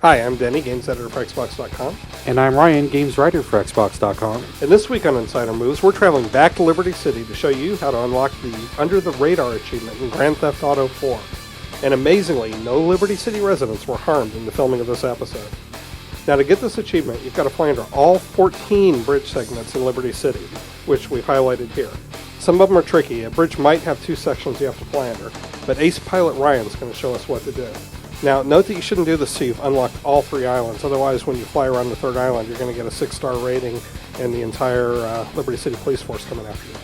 Hi, I'm Denny, games editor for Xbox.com. And I'm Ryan, games writer for Xbox.com. And this week on Insider Moves, we're traveling back to Liberty City to show you how to unlock the Under the Radar achievement in Grand Theft Auto 4. And amazingly, no Liberty City residents were harmed in the filming of this episode. Now, to get this achievement, you've got to fly under all 14 bridge segments in Liberty City, which we've highlighted here. Some of them are tricky. A bridge might have two sections you have to fly under, but Ace Pilot Ryan's going to show us what to do. Now, note that you shouldn't do this till you've unlocked all three islands. Otherwise, when you fly around the third island, you're going to get a 6-star rating and the entire Liberty City Police Force coming after you.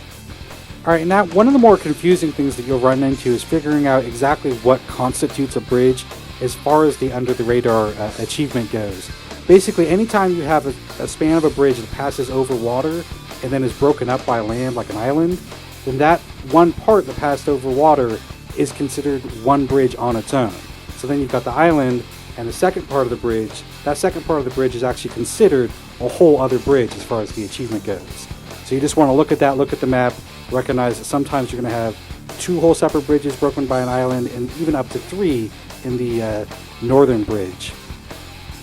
All right, now one of the more confusing things that you'll run into is figuring out exactly what constitutes a bridge as far as the Under the Radar achievement goes. Basically, anytime you have a span of a bridge that passes over water and then is broken up by land like an island, then that one part that passed over water is considered one bridge on its own. So then you've got the island and the second part of the bridge. That second part of the bridge is actually considered a whole other bridge as far as the achievement goes. So you just want to look at that, look at the map, recognize that sometimes you're going to have two whole separate bridges broken by an island and even up to three in the northern bridge.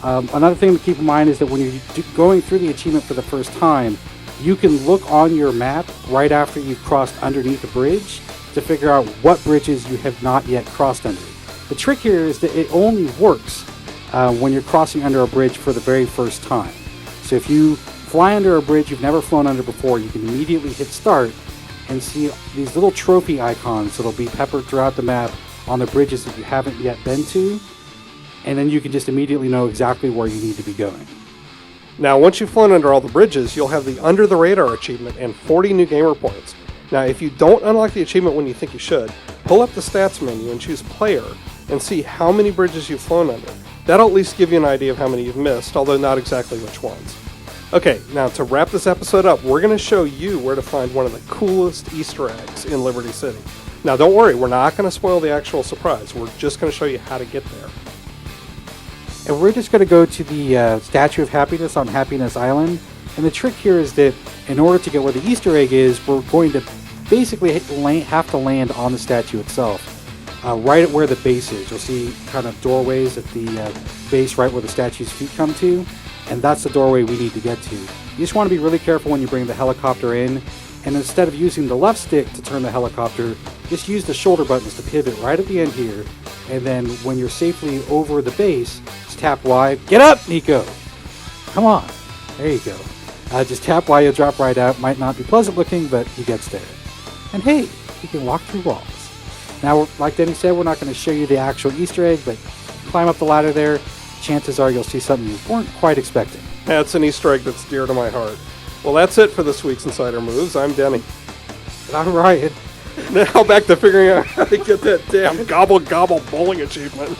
Another thing to keep in mind is that when you're going through the achievement for the first time, you can look on your map right after you've crossed underneath the bridge to figure out what bridges you have not yet crossed under. The trick here is that it only works when you're crossing under a bridge for the very first time. So if you fly under a bridge you've never flown under before, you can immediately hit start and see these little trophy icons that'll be peppered throughout the map on the bridges that you haven't yet been to, and then you can just immediately know exactly where you need to be going. Now, once you've flown under all the bridges, you'll have the Under the Radar achievement and 40 new gamer points. Now, if you don't unlock the achievement when you think you should, pull up the stats menu and choose Player and see how many bridges you've flown under. That'll at least give you an idea of how many you've missed, although not exactly which ones. Okay, now to wrap this episode up, we're going to show you where to find one of the coolest Easter eggs in Liberty City. Now, don't worry, we're not going to spoil the actual surprise. We're just going to show you how to get there. And we're just going to go to the Statue of Happiness on Happiness Island. And the trick here is that in order to get where the Easter egg is, we're going to basically have to land on the statue itself. Right at where the base is. You'll see kind of doorways at the base right where the statue's feet come to. And that's the doorway we need to get to. You just want to be really careful when you bring the helicopter in. And instead of using the left stick to turn the helicopter, just use the shoulder buttons to pivot right at the end here. And then when you're safely over the base, just tap Y. Get up, Nico! Come on. There you go. Just tap Y, you'll drop right out. Might not be pleasant looking, but he gets there. And hey, you can walk through walls. Now, like Denny said, we're not going to show you the actual Easter egg, but climb up the ladder there. Chances are you'll see something you weren't quite expecting. That's an Easter egg that's dear to my heart. Well, that's it for this week's Insider Moves. I'm Denny. And I'm Ryan. Now back to figuring out how to get that damn gobble gobble bowling achievement.